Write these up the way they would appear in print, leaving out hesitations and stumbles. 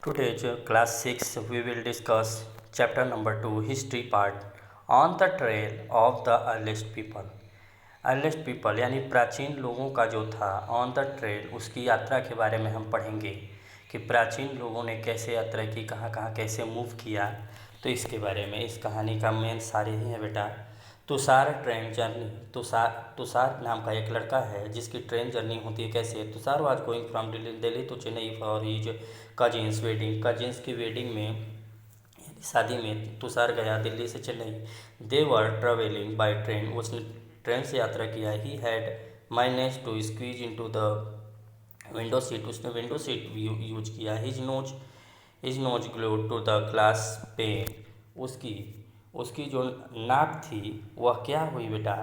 Today's class 6 we will discuss chapter number 2 history part on the trail of the earliest people. Earliest people यानी प्राचीन लोगों का जो था ऑन द ट्रेल उसकी यात्रा के बारे में हम पढ़ेंगे कि प्राचीन लोगों ने कैसे यात्रा की, कहाँ कहाँ कैसे मूव किया। तो इसके बारे में इस कहानी का मेन सार ही है बेटा तुषार ट्रेन जर्नी। तुषार नाम का एक लड़का है जिसकी ट्रेन जर्नी होती है। कैसे? Tushar was going from Delhi to Chennai for his cousin's wedding. Cousin's की वेडिंग में शादी में तुषार गया दिल्ली से Chennai. They were travelling by train. उसने ट्रेन से यात्रा किया। He had managed to squeeze into the window seat. उसने विंडो सीट यूज किया। His nose glued to the glass pane. उसकी जो नाक थी वह क्या हुई बेटा?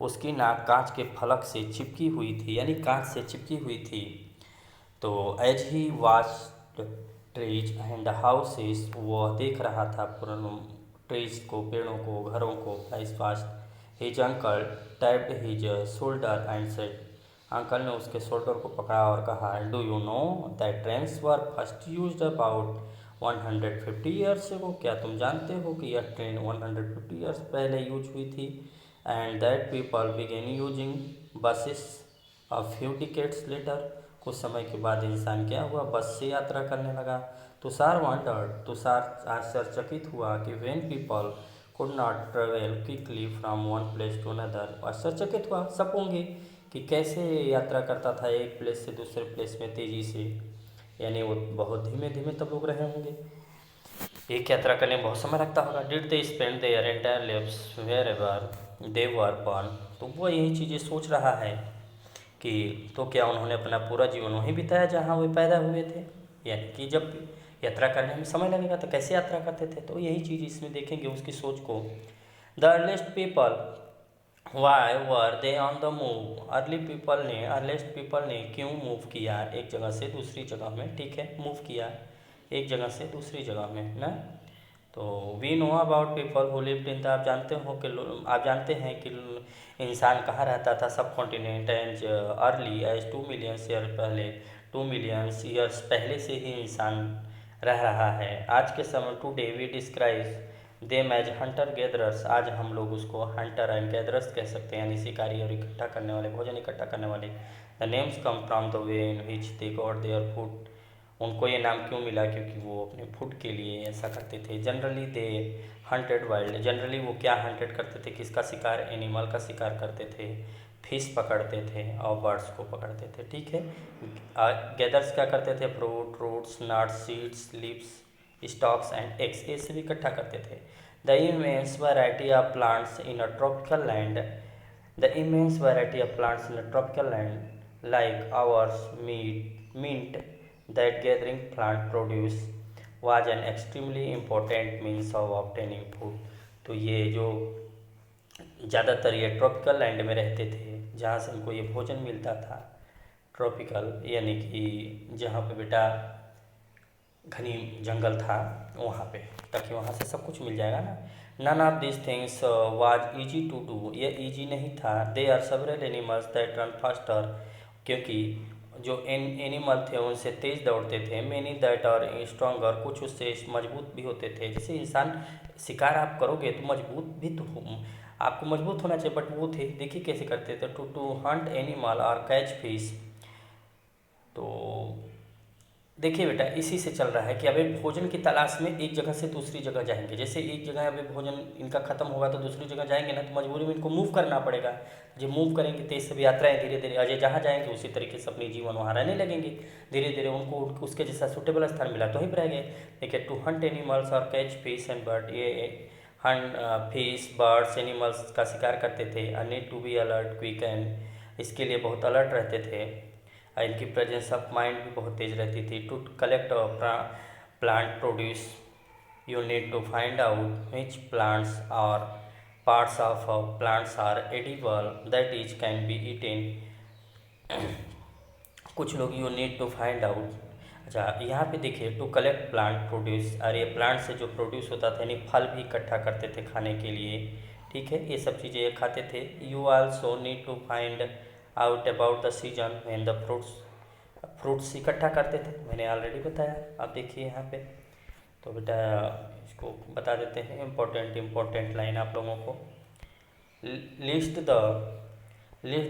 उसकी नाक कांच के फलक से चिपकी हुई थी, यानी कांच से चिपकी हुई थी। तो as he watched trees and houses, वह देख रहा था ट्रीज को, पेड़ों को, घरों को। Flies fast. His uncle tapped his shoulder and said. Uncle ने उसके शोल्डर को पकड़ा और कहा, do you know that trains were first used about 150 years ago. क्या तुम जानते हो कि यह ट्रेन 150 ईयर्स पहले यूज हुई थी? And that people began using buses a few decades later. कुछ समय के बाद इंसान क्या हुआ? बस से यात्रा करने लगा। तुषार वंडर्ड, तुषार आश्चर्यचकित हुआ कि when people could not travel quickly from one place to another. आश्चर्यचकित हुआ, सब होंगे, कि कैसे यात्रा करता था एक प्लेस से दूसरे प्लेस में तेज़ी से, यानी वो बहुत धीमे धीमे तब लोग रहे होंगे। एक यात्रा करने में बहुत समय लगता होगा। Did they spend their entire lives wherever they were born. तो वो यही चीज़ें सोच रहा है कि तो क्या उन्होंने अपना पूरा जीवन वहीं बिताया जहाँ वे पैदा हुए थे? यानी कि जब यात्रा करने में समय लगेगा तो कैसे यात्रा करते थे? तो यही चीज़ इसमें देखेंगे उसकी सोच को। The earliest people why were they on the move. Earliest people ने क्यों मूव किया एक जगह से दूसरी जगह में? ठीक है, मूव किया एक जगह से दूसरी जगह में ना। तो we know about people who lived in the, आप जानते हैं कि इंसान कहाँ रहता था सब continent as early as 2 million year पहले। 2 मिलियन ईयर्स पहले से ही इंसान रह रहा है। आज के समय today we describe them as hunter gatherers. आज हम लोग उसको हंटर एंड गैदरर्स कह सकते हैं, यानी शिकारी और इकट्ठा करने वाले, भोजन इकट्ठा करने वाले। The names come from the way in which they got their food. उनको ये नाम क्यों मिला? क्योंकि वो अपने फूड के लिए ऐसा करते थे। Generally they hunted wild. Generally वो क्या हंटेड करते थे? किसका शिकार? एनिमल का शिकार करते थे, फिश पकड़ते थे और बर्ड्स को पकड़ते थे। ठीक है। गैदर्स क्या करते थे? Fruit, roots, nuts, seeds, leaves, stalks and eggs, ये सभी इकट्ठा करते थे। The immense variety of plants in a tropical land. The immense variety of plants in a tropical land like ours mint that gathering plant produce was an extremely important means of obtaining food। तो ये जो ज़्यादातर ये tropical land में रहते थे जहाँ से इनको ये भोजन मिलता था। ट्रॉपिकल यानी कि जहाँ पे बेटा घनी जंगल था वहाँ पे, ताकि वहाँ से सब कुछ मिल जाएगा ना। None of this things was easy to do. ये ईजी नहीं था। They are several animals that run faster. क्योंकि जो एनिमल थे उनसे तेज़ दौड़ते थे। मैनी दैट आर स्ट्रॉन्गर, कुछ उससे मजबूत भी होते थे। जैसे इंसान शिकार आप करोगे तो मजबूत भी तो आपको मजबूत होना चाहिए, बट वो थे, देखिए कैसे करते थे। टू हंट एनिमल और कैच फिश। तो देखिए बेटा इसी से चल रहा है कि अभी भोजन की तलाश में एक जगह से दूसरी जगह जाएंगे। जैसे एक जगह अभी भोजन इनका खत्म होगा तो दूसरी जगह जाएंगे ना, तो मजबूरी में इनको मूव करना पड़ेगा। जब मूव करेंगे तो सब यात्राएं धीरे धीरे अजय जहाँ जाएंगे उसी तरीके से अपनी जीवन वहाँ रहने लगेंगे। धीरे धीरे उनको उसके जैसा सुटेबल स्थान मिला तो वहीं पर रह गए। देखिए टू हंट एनिमल्स और कैच फिश एंड बर्ड, ये हंट फिश, बर्ड्स, एनिमल्स का शिकार करते थे। Need to be alert quick and, इसके लिए बहुत अलर्ट रहते थे। इनकी प्रेजेंस ऑफ माइंड भी बहुत तेज रहती थी। To collect plant produce you need to find out which plants और parts of plants are edible that is can be eaten. कुछ लोग you need to find out. अच्छा यहाँ पे देखिए टू कलेक्ट प्लांट प्रोड्यूस, और ये प्लांट से जो प्रोड्यूस होता था यानी फल भी इकट्ठा करते थे खाने के लिए। ठीक है, ये सब चीज़ें ये खाते थे। You also need to find out about the season when the fruits fruits इकट्ठा करते थे, मैंने ऑलरेडी बताया। आप देखिए यहाँ पे, तो बेटा इसको बता देते हैं इम्पोर्टेंट लाइन आप लोगों को। List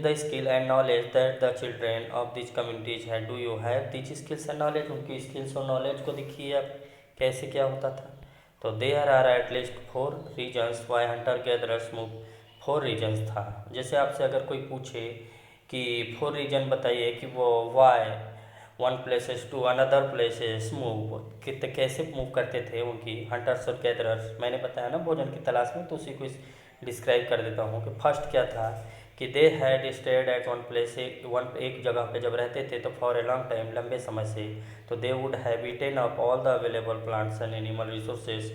the skill and knowledge that the children of this communities है। Do you have this skills and knowledge? उनकी स्किल्स और नॉलेज को देखिए आप कैसे क्या होता था। तो there are at least 4 reasons why hunter gatherers move. 4 reasons था। जैसे आपसे अगर कोई पूछे कि 4 रीजन बताइए कि वो why one places to another places move, कितने कैसे मूव करते थे उनकी हंटर्स और गैदरर्स, मैंने बताया ना भोजन की तलाश में, तो उसी को डिस्क्राइब कर देता हूँ कि फर्स्ट क्या था कि they had stayed at one place, एक जगह पे जब रहते थे तो फॉर ए लॉन्ग टाइम, लंबे समय से, तो they would have eaten up all the available plants and animal resources,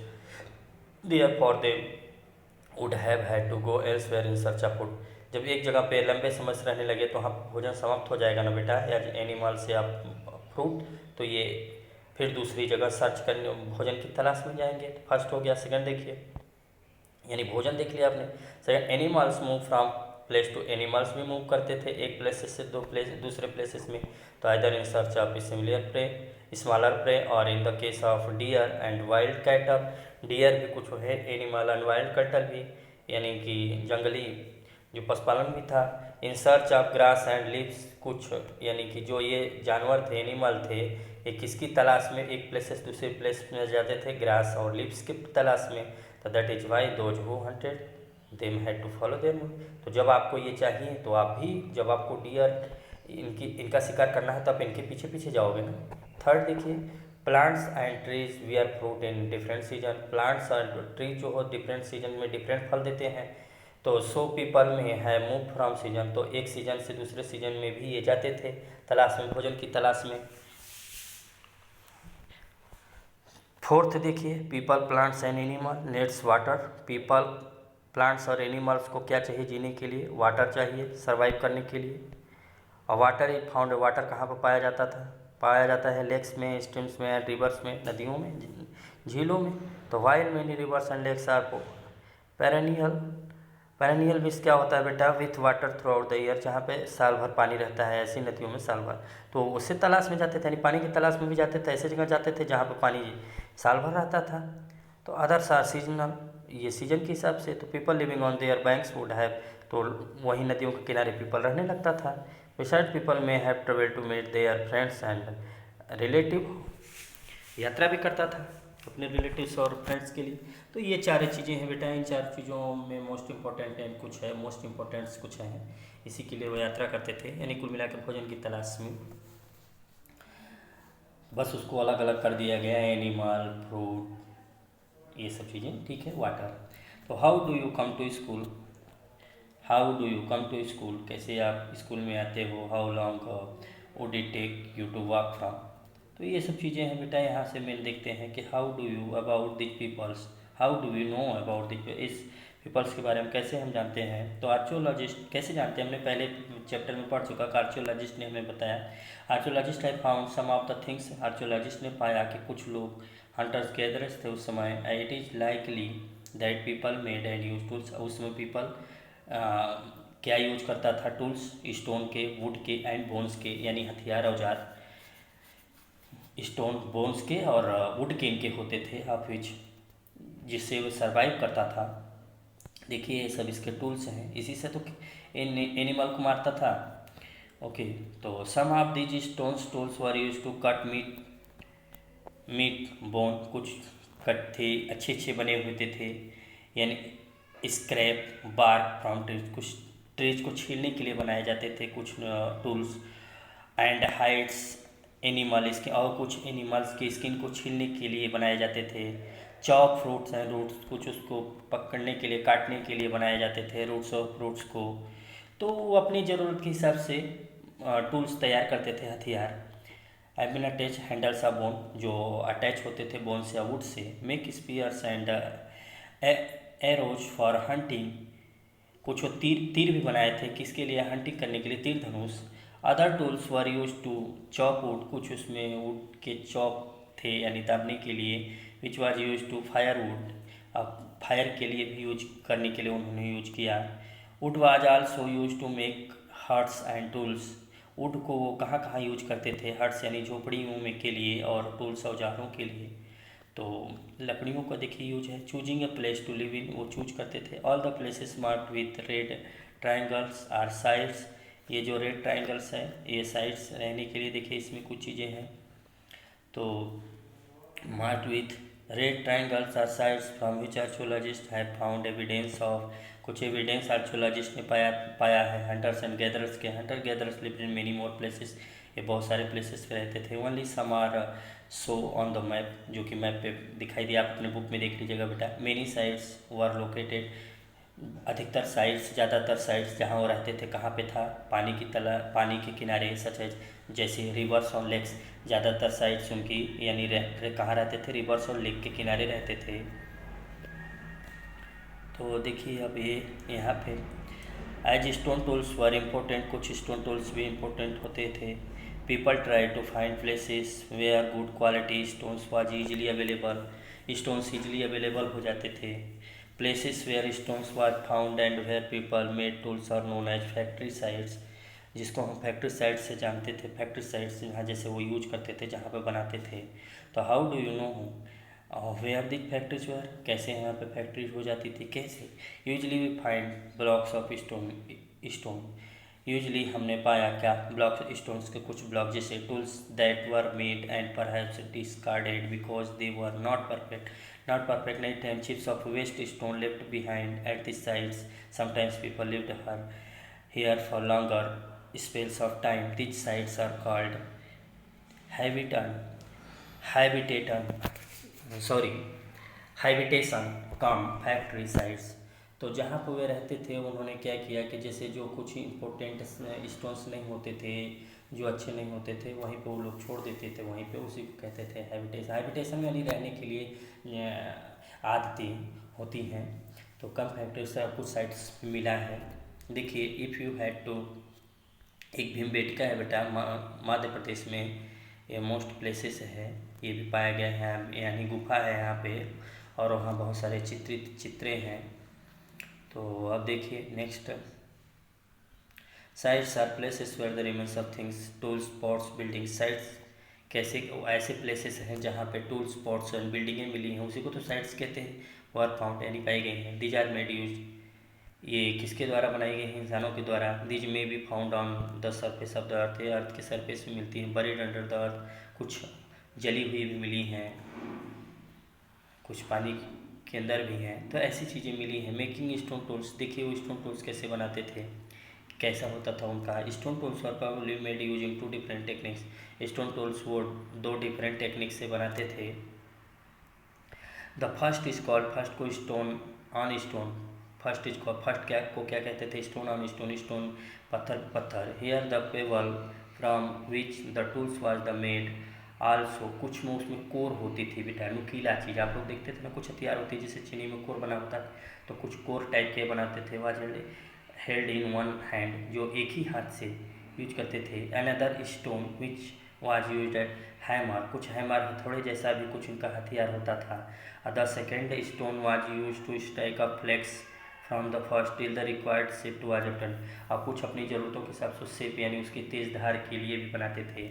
therefore they would have had to go elsewhere in search of food. जब एक जगह पे लंबे समय से रहने लगे तो वहाँ भोजन समाप्त हो जाएगा ना बेटा, या एनिमल्स या फ्रूट, तो ये फिर दूसरी जगह सर्च करने भोजन की तलाश में जाएंगे। फर्स्ट हो गया। सेकंड देखिए, यानी भोजन देख लिया आपने। Second, animals move from place to, animals भी मूव करते थे एक प्लेसेस से दूसरे प्लेसेस में, तो either in search of similar prey, smaller prey, और in the case of deer and wild cattle, deer भी कुछ है एनिमल एंड वाइल्ड कैटल भी, यानी कि जंगली जो पशुपालन भी था। इन search of grass and leaves, कुछ यानी कि जो ये जानवर थे एनिमल थे, ये किसकी तलाश में एक प्लेस से दूसरे प्लेस में जाते थे? ग्रास और लीव्स की तलाश में। तो that is why those who hunted them had to follow them. तो जब आपको ये चाहिए तो आप भी, जब आपको डियर इनका शिकार करना है तो आप इनके पीछे पीछे जाओगे ना। थर्ड देखिए, plants and trees wear fruit in different season. Plants और ट्रीज जो हो डिफरेंट सीजन में डिफरेंट फल देते हैं। तो सो पीपल में है मूव फ्रॉम सीजन, तो एक सीजन से दूसरे सीजन में भी ये जाते थे तलाश में, भोजन की तलाश में। फोर्थ देखिए, people plants and animal needs water. People plants और एनिमल्स को क्या चाहिए जीने के लिए? वाटर चाहिए, सर्वाइव करने के लिए। और वाटर इज फाउंड, वाटर कहाँ पर पाया जाता था? पाया जाता है लेक्स में, स्ट्रीम्स में, रिवर्स में, नदियों में, झीलों में। तो while many rivers and lakes are perennial. Perennial means क्या होता है बेटा? With water throughout the year, जहाँ पे साल भर पानी रहता है, ऐसी नदियों में साल भर। तो उससे तलाश में जाते थे, यानी पानी की तलाश में भी जाते थे, ऐसे जगह जाते थे जहाँ पे पानी साल भर रहता था। तो अदर्स आर सीजनल, ये सीजन के हिसाब से। तो people living on their banks would have, तो वहीं नदियों के किनारे पीपल रहने लगता था। Beside people may have travel to meet their friends and relative, यात्रा भी करता था अपने रिलेटिव्स और फ्रेंड्स के लिए। तो ये 4 चीज़ें हैं बेटा, इन 4 चीज़ों में मोस्ट इम्पॉर्टेंट है, कुछ है मोस्ट इम्पॉर्टेंट्स कुछ हैं, इसी के लिए वो यात्रा करते थे, यानी कुल मिलाकर भोजन की तलाश में। बस उसको अलग अलग कर दिया गया, एनिमल, फ्रूट, ये सब चीज़ें, ठीक है, वाटर। तो how do you come to school, how do you come to school, कैसे आप स्कूल में आते हो? How long would it take you to walk from. तो ये सब चीज़ें हैं बेटा, यहाँ से मेन देखते हैं कि how do you about this peoples, how do you know about this, इस पीपल्स के बारे में कैसे हम जानते हैं? तो आर्कियोलॉजिस्ट कैसे जानते हैं? हमने पहले चैप्टर में पढ़ चुका, आर्कियोलॉजिस्ट ने हमें बताया। Archaeologist have found some of the things, archaeologist ने पाया कि कुछ लोग हंटर्स गैदरर्स थे उस समय। It is likely that people made and use tools, उसमें पीपल क्या यूज करता था? टूल्स, स्टोन के, वुड के एंड बोन्स के, यानी हथियार औजार स्टोन, बोन्स के और वुड के इनके होते थे, ऑफ विच, जिससे वो सर्वाइव करता था। देखिए ये सब इसके टूल्स हैं, इसी से तो एनिमल को मारता था। ओके, तो some of these stones tools were use to cut meat bone, कुछ कट थे अच्छे अच्छे बने होते थे, यानी स्क्रैप बार्क फ्रॉम ट्रीज, कुछ ट्रीज को छीलने के लिए बनाए जाते थे कुछ टूल्स। एंड हाइड्स एनिमल, इसके और कुछ एनिमल्स की स्किन को छीलने के लिए बनाए जाते थे। चॉप फ्रूट्स एंड रूट्स, कुछ उसको पकड़ने के लिए, काटने के लिए बनाए जाते थे रूट्स और फ्रूट्स को। तो वो अपनी ज़रूरत के हिसाब से टूल्स तैयार करते थे, हथियार। I been attach handles of bone, जो अटैच होते थे बोन से या वुड से। Make spears and arrows for hunting, कुछ तीर भी बनाए थे, किसके लिए? हंटिंग करने के लिए, तीर धनुष। Other tools were use to chop wood, कुछ उसमें वुड के चॉप थे यानी दाबने के लिए। Which was use to fire wood, अब फायर के लिए भी यूज करने के लिए उन्होंने यूज किया। Wood was also use to make huts and tools, wood को वो कहाँ कहाँ यूज करते थे, हट्स यानी झोपड़ियों में के लिए और टूल्स औजारों के लिए। तो लकड़ियों का देखिए यूज है। Choosing a place to live in, वो चूज करते थे। All the places marked with red triangles are sites, ये जो रेड ट्राइंगल्स है ये साइड्स रहने के लिए। देखिए इसमें कुछ चीज़ें हैं, तो marked with red triangles are sites from which archaeologists have found evidence of, कुछ एविडेंस आर्कियोलॉजिस्ट ने पाया है हंटर्स एंड गैदरर्स के। Hunter gatherers lived in many more places, ये बहुत सारे प्लेसेस पे रहते थे। Only some are so on the map, जो कि मैप पे दिखाई दिया, आप अपने बुक में देख लीजिएगा बेटा। मेनी साइट्स वर लोकेटेड, अधिकतर साइट्स, ज़्यादातर साइट्स जहाँ वो रहते थे कहाँ पे था, पानी की पानी के किनारे, सच है जैसे रिवर्स और लेक्स। ज़्यादातर साइट्स उनकी यानी कहाँ रहते थे, रिवर्स और लेक के किनारे रहते थे। तो देखिए अब ये यहाँ पे as stone tools were important, कुछ स्टोन टूल्स भी इम्पोर्टेंट होते थे। People try to find places where good quality stones was easily available, stones easily available हो जाते थे। Places where stones was found and where people made tools are known as factory sites, जिसको हम factory site से जानते थे। Factory sites जहाँ जैसे वो यूज करते थे, जहाँ पे बनाते थे। तो how do you know where the factories were, कैसे यहाँ पे फैक्ट्रीज हो जाती थी, कैसे। Usually we find blocks of stone, usually हमने पाया क्या, ब्लॉक्स स्टोन्स के कुछ ब्लॉक, जैसे tools that were made and perhaps discarded because they were not perfect नहीं थे। Chips of waste stone left behind at the sites, sometimes people lived here for longer spells of time. These sites are called habitation come factory sites. तो जहाँ पर वे रहते थे उन्होंने क्या किया कि जैसे जो कुछ इम्पोर्टेंट स्टोन्स नहीं होते थे, जो अच्छे नहीं होते थे, वहीं पे वो लोग छोड़ देते थे, वहीं पे उसी को कहते थे हैबिटेशन यानी रहने के लिए आदतें होती हैं। तो कम फैक्ट्री से कुछ साइट्स मिला है। देखिए इफ़ यू हैड टू, एक भीमबेटका है बेटा, मध्य प्रदेश में ये मोस्ट प्लेसेस है, ये भी पाया गया है, यानी गुफा है यहाँ पे, और वहाँ बहुत सारे चित्रे हैं। तो अब देखिए next, sites are places where the remains of things, tools, pots, building. Sites कैसे, ऐसे प्लेसेस हैं जहाँ पे टूल्स, पॉट्स और बिल्डिंगें मिली हैं, उसी को तो साइट्स कहते हैं। वर फाउंड यानी पाई गई हैं। दीज आर मेड यूज, ये किसके द्वारा बनाई गई हैं, इंसानों के द्वारा। दीज में be found on the surface of the earth, ये अर्थ के सरफेस में मिलती हैं। बरीड अंडर द अर्थ, कुछ जली हुई भी मिली हैं, कुछ पानी के अंदर भी हैं। तो ऐसी चीज़ें मिली हैं। मेकिंग स्टोन टूल्स, देखिए वो स्टोन टूल्स कैसे बनाते थे, कैसा होता था उनका। स्टोन टूल्स और probably made using 2 different techniques, stone tools वो 2 डिफरेंट टेक्निक से बनाते थे। The first is called, first को स्टोन ऑन स्टोन, फर्स्ट क्या कहते थे, स्टोन ऑन स्टोन, स्टोन पत्थर। Here the payable from which the tools was the made also, कुछ में उसमें कोर होती थी बेटा, नुकीला चीज़। आप लोग देखते थे ना, कुछ हथियार होती है जैसे चीनी में कोर बना होता है, तो कुछ कोर टाइप के बनाते थे। Was held in one hand, जो एक ही हाथ से यूज करते थे। Another stone which was used at hammer, कुछ हैमर हथौड़े जैसा भी कुछ उनका हथियार होता था। The second stone was use to strike a flakes from the first till the required shape to was obtain, और कुछ अपनी ज़रूरतों के हिसाब से शेप यानी उसकी तेज धार के लिए भी बनाते थे।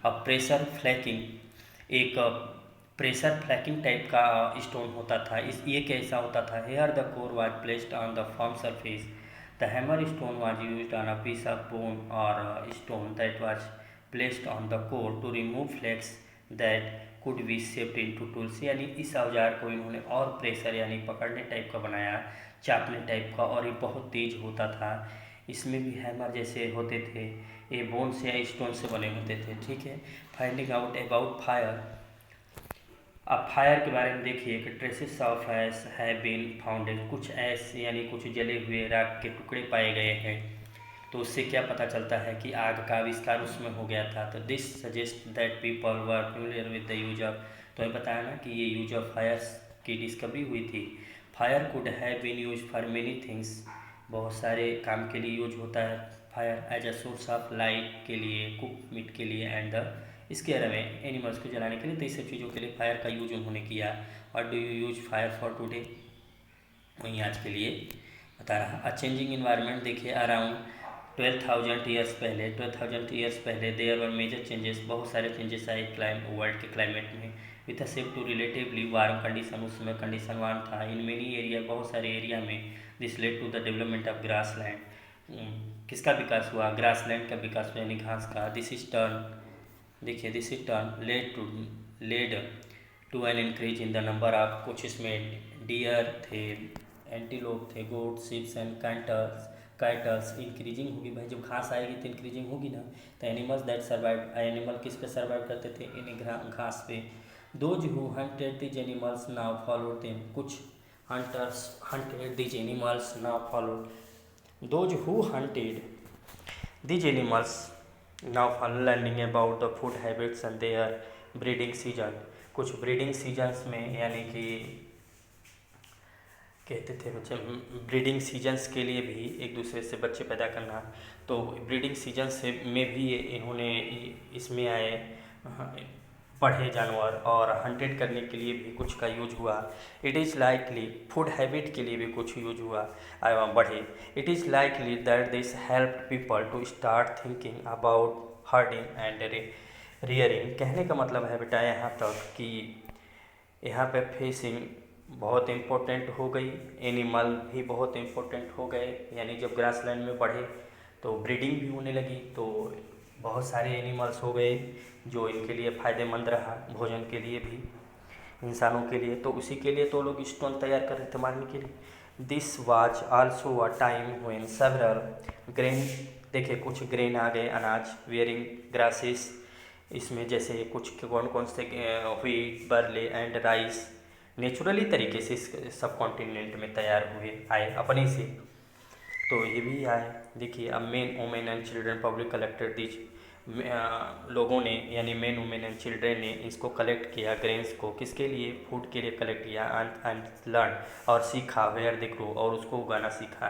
अब प्रेशर फ्लैकिंग, एक प्रेशर फ्लैकिंग टाइप का स्टोन होता था। ये कैसा होता था, here the core was placed on the firm surface, the hammer stone was used on a piece of bone और stone that was placed on the core to remove flakes that could be shaped into tools. यानी इस औजार को इन्होंने और pressure यानी पकड़ने type का बनाया, चापने टाइप का, और ये बहुत तेज होता था। इसमें भी हैमर जैसे होते थे, ये बोन से या स्टोन से बने होते थे। ठीक है। फाइंडिंग आउट अबाउट फायर, अब फायर के बारे में देखिए कि traces of ash have been founded, कुछ ऐश यानी कुछ जले हुए राख के टुकड़े पाए गए हैं। तो उससे क्या पता चलता है कि आग का आविष्कार उसमें हो गया था। तो this suggest that people were familiar with the use of, तो ये बताया ना कि ये यूज ऑफ फायर्स की डिस्कवरी हुई थी। Fire could have been use for many things, बहुत सारे काम के लिए यूज होता है fire. As a source of light के लिए, कुक मीट के लिए, एंड द इसके में एनिमल्स को जलाने के लिए। तो इस सब चीज़ों के लिए फायर का यूज उन्होंने किया। और do you use fire for today, वहीं आज के लिए बता रहा। अ चेंजिंग इन्वायरमेंट, देखिए अराउंड 12,000 ईयर्स पहले देयर वर मेजर चेंजेस, बहुत सारे चेंजेस आए वर्ल्ड के क्लाइमेट में with a shift to relatively warm condition, उस समय कंडीशन वार्म था इन मेनी एरिया, बहुत सारे एरिया में। This led to the development of grass land, किसका विकास हुआ, ग्रास लैंड का विकास हुआ यानी घास का। दिस इज टर्न, देखिए this is turn led to an increase in the number of, कुछ इसमें डियर थे, एंटीलोप थे, goat, sheeps and cattles. Increasing होगी भाई, जब घास आएगी तो इंक्रीजिंग होगी ना। तो एनिमल्स दैट सर्वाइव, एनिमल किस पे सर्वाइव करते थे, इन घास पे। Those who hunted these animals now followed them, कुछ hunters hunted these animals now followed. Those who hunted these animals now follow learning about the food habits and their breeding season. कुछ breeding seasons में, यानी कि कहते थे बच्चे breeding seasons के लिए भी एक दूसरे से बच्चे पैदा करना, तो ब्रीडिंग सीजन से में भी इन्होंने इसमें आए पढ़े जानवर, और हंटेड करने के लिए भी कुछ का यूज हुआ। It is likely, food habit के लिए भी कुछ यूज हुआ बढ़े। It is likely that this help people to start thinking about herding and rearing. कहने का मतलब है बेटा यहाँ तक कि यहाँ पे फिशिंग बहुत इम्पोर्टेंट हो गई, एनिमल भी बहुत इम्पोर्टेंट हो गए, यानी जब ग्रासलैंड में बढ़े तो ब्रीडिंग भी होने लगी, तो बहुत सारे एनिमल्स हो गए जो इनके लिए फ़ायदेमंद रहा, भोजन के लिए भी, इंसानों के लिए। तो उसी के लिए तो लोग स्टोन तैयार कर रहे थे मारने के लिए। This was also a time when several grain, देखिए कुछ ग्रेन आ गए, अनाज, वेयरिंग ग्रासेस, इसमें जैसे कुछ कौन कौन से व्हीट, बर्ले एंड राइस नेचुरली तरीके से इस सब कॉन्टिनेंट में तैयार हुए आए अपने से, तो ये भी आए। देखिए अब main women and children public collected these, लोगों ने यानी मेन वुमेन एंड चिल्ड्रन ने इसको कलेक्ट किया, ग्रेन्स को, किसके लिए, फूड के लिए कलेक्ट किया। एंड लर्न, और सीखा, वेयर दे ग्रो, और उसको उगाना सीखा।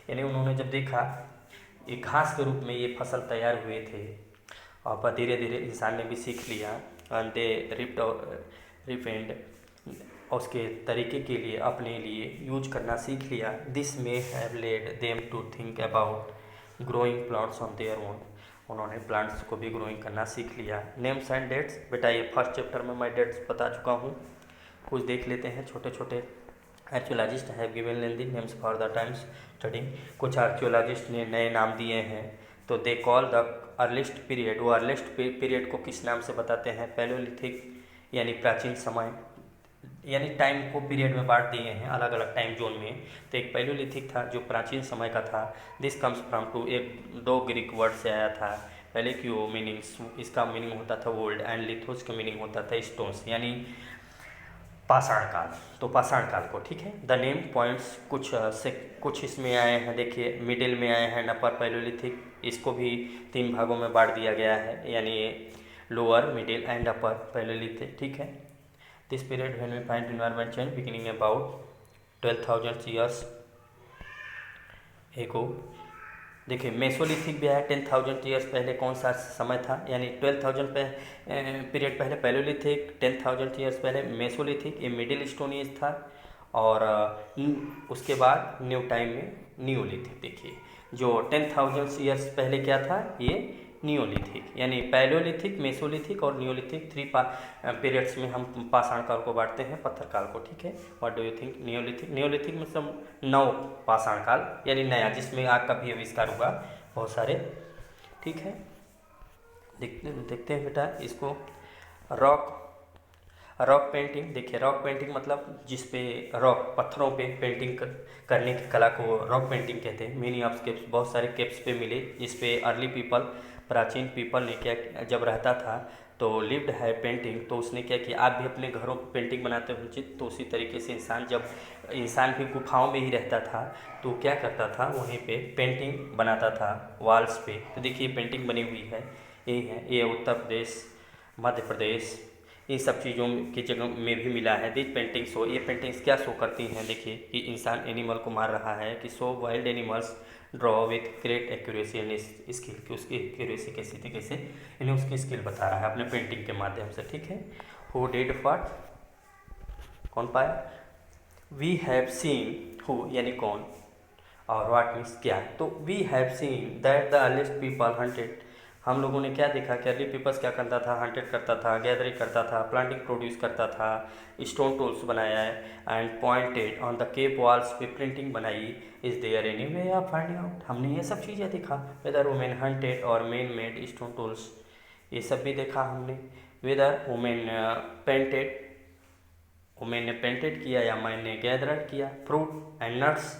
यानी उन्होंने जब देखा एक घास के रूप में ये फसल तैयार हुए थे, और धीरे धीरे इंसान ने भी सीख लिया, एंड दे रिपेंड, उसके तरीके के लिए अपने लिए यूज करना सीख लिया। This may have led them to think about growing plants on their own, उन्होंने प्लांट्स को भी ग्रोइंग करना सीख लिया। नेम्स एंड डेट्स, बेटा ये फर्स्ट चैप्टर में मैं डेट्स बता चुका हूँ, कुछ देख लेते हैं छोटे छोटे। Archaeologist have given lengthy names for the times studying, कुछ आर्कियोलॉजिस्ट ने नए नाम दिए हैं, तो they call the earliest period, वो अर्लिस्ट पीरियड को किस नाम से बताते हैं, पैलियोलिथिक, यानी प्राचीन समय, यानी टाइम को पीरियड में बांट दिए हैं अलग अलग टाइम जोन में। तो एक पैलियोलिथिक था जो प्राचीन समय का था। दिस कम्स फ्रॉम टू, एक दो ग्रीक वर्ड से आया था। पहले की वो मीनिंग्स, इसका मीनिंग होता था वोल्ड, एंड लिथोस का मीनिंग होता था स्टोन्स, यानी पाषाण काल, तो पाषाण काल को, ठीक है। द नेम पॉइंट्स कुछ इसमें आए हैं, देखिए मिडिल में आए हैं अपर पैलियोलिथिक, इसको भी 3 भागों में बांट दिया गया है, यानी lower, middle and upper palaeolithic, ठीक है। This period when we find environment change beginning about 12,000 years ago. देखिए मेसोलिथिक भी है, 10,000 ईयर्स पहले कौन सा समय था, यानी 12,000 पीरियड पहले पैलियोलिथिक, 10,000 ईयर्स पहले मेसोलिथिक, ये मिडिल स्टोन एज था, और उसके बाद न्यू टाइम में नियोलिथिक। देखिए जो 10,000 ईयर्स पहले क्या था, ये नियोलिथिक, यानी पैलियोलिथिक, मेसोलिथिक और नियोलिथिक 3 पीरियड्स में हम पाषाण काल को बांटते हैं, पत्थर काल को, ठीक है। What do you think, Neolithic मतलब नव पाषाण काल, यानी नया, जिसमें आग का भी आविष्कार हुआ बहुत सारे, ठीक है। देखते हैं बेटा इसको। रॉक पेंटिंग, देखिए रॉक पेंटिंग मतलब जिस पे रॉक, पत्थरों पे पेंटिंग करने की कला को रॉक पेंटिंग कहते हैं। मेनी ऑफ केप्स, बहुत सारे केप्स पे मिले, जिस पे अर्ली पीपल, प्राचीन पीपल ने क्या, जब रहता था तो लिव्ड है पेंटिंग, तो उसने क्या किया, आप भी अपने घरों पर पेंटिंग बनाते हो उचित, तो उसी तरीके से इंसान भी गुफाओं में ही रहता था, तो क्या करता था, वहीं पे पेंटिंग बनाता था वॉल्स पे। तो देखिए पेंटिंग बनी हुई है, ये उत्तर प्रदेश, मध्य प्रदेश, इन सब चीज़ों की जगह में भी मिला है। दिस पेंटिंग शो, ये पेंटिंग्स क्या शो करती हैं, देखिए कि इंसान एनिमल को मार रहा है, कि show wild animals draw with great accuracy and skill, कि उसकी एक्यूरेसी कैसी थी, कैसे इन्हें उसकी स्किल बता रहा है अपने पेंटिंग के माध्यम से, ठीक है। हु डिड व्हाट, कौन पाया, वी हैव सीन, हु यानी कौन, और व्हाट मीन्स क्या है। तो we have seen that the earliest people hunted, हम लोगों ने क्या देखा कि अर्ली पीपल्स क्या करता था, हंटेड करता था, गैदरिंग करता था, प्लांटिंग प्रोड्यूस करता था, स्टोन टूल्स बनाया है and pointed on the cave walls पे प्रिंटिंग बनाई। Is there any way of finding out, हमने ये सब चीज़ें देखा, वेदर वुमेन हंटेड और मेन मेड स्टोन टूल्स, ये सब भी देखा हमने। वेदर वुमेन पेंटेड, वुमेन ने पेंटेड किया या मैन ने गैदर किया फ्रूट एंड नट्स।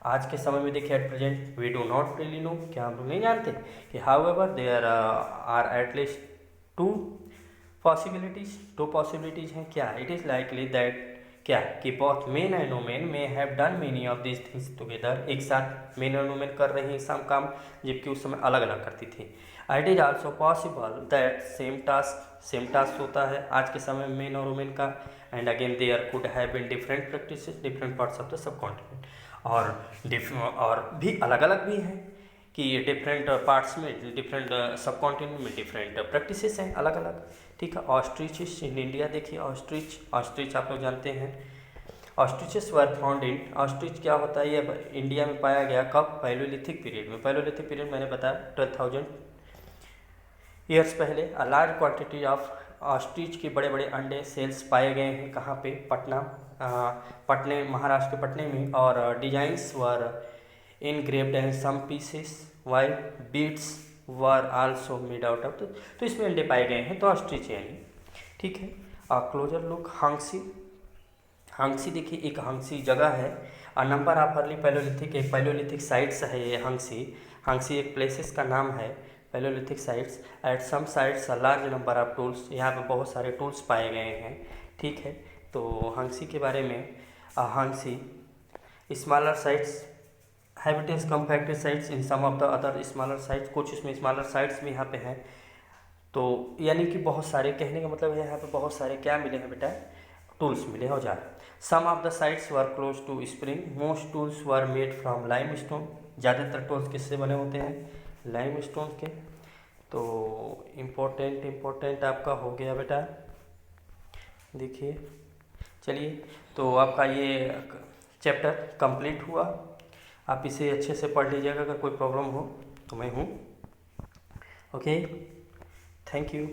आज के समय में देखिए at present we do not really know, क्या हम लोग नहीं जानते कि however there are at least two possibilities, दो पॉसिबिलिटीज हैं। क्या इट इज़ लाइकली दैट, क्या कि both men and women may have done many of this things together, एक साथ मेन और वुमेन कर रही हैं सब काम, जबकि उस समय अलग अलग करती थी। It is also possible that same task होता है आज के समय में मेन और वुमेन का, and again there could have been different practices different parts of the subcontinent, और भी अलग अलग भी हैं कि डिफरेंट पार्ट्स में डिफरेंट सब कॉन्टिनेंट में डिफरेंट प्रैक्टिसेस हैं अलग अलग। ठीक है, ऑस्ट्रिचेस इन इंडिया देखिए, ऑस्ट्रिच आप लोग जानते हैं। Ostriches were found in, ostrich क्या होता है, ये इंडिया में पाया गया कब, पैलोलिथिक पीरियड में। पैलोलिथिक पीरियड मैंने बताया 12,000 ईयर्स पहले। A large quantity of ostrich के बड़े बड़े अंडे सेल्स पाए गए हैं कहाँ पे, पटने महाराष्ट्र के पटने में, और designs were engraved and some pieces while beads were also made out of, तो इसमें अंडे पाए गए हैं, तो ऑस्ट्रिच यानी। ठीक है, क्लोजर लुक हंगसी देखिए, एक हंगसी जगह है, नंबर ऑफ अर्ली पैलोलिथिक, एक पैलोलिथिक साइट्स है ये हंगसी एक प्लेसेस का नाम है, palaeolithic sites. At some sites a large number of tools, यहाँ पे बहुत सारे टूल्स पाए गए हैं। ठीक है, तो हंगसी के बारे में, Hunsgi smaller sites habitats compacted sites in some of the other smaller sites, कुछ इसमें स्मॉलर साइट्स भी यहाँ पे हैं। तो यानी कि बहुत सारे, कहने का मतलब है यहाँ पे बहुत सारे क्या मिले हैं बेटा, टूल्स मिले हो जा। Some of the sites were close to spring, most tools were made from limestone, ज़्यादातर टूल्स किससे बने होते हैं, लाइम स्टोन के। तो इम्पोर्टेंट आपका हो गया बेटा, देखिए। चलिए, तो आपका ये चैप्टर कंप्लीट हुआ, आप इसे अच्छे से पढ़ लीजिएगा, अगर कोई प्रॉब्लम हो तो मैं हूँ। Okay, thank you.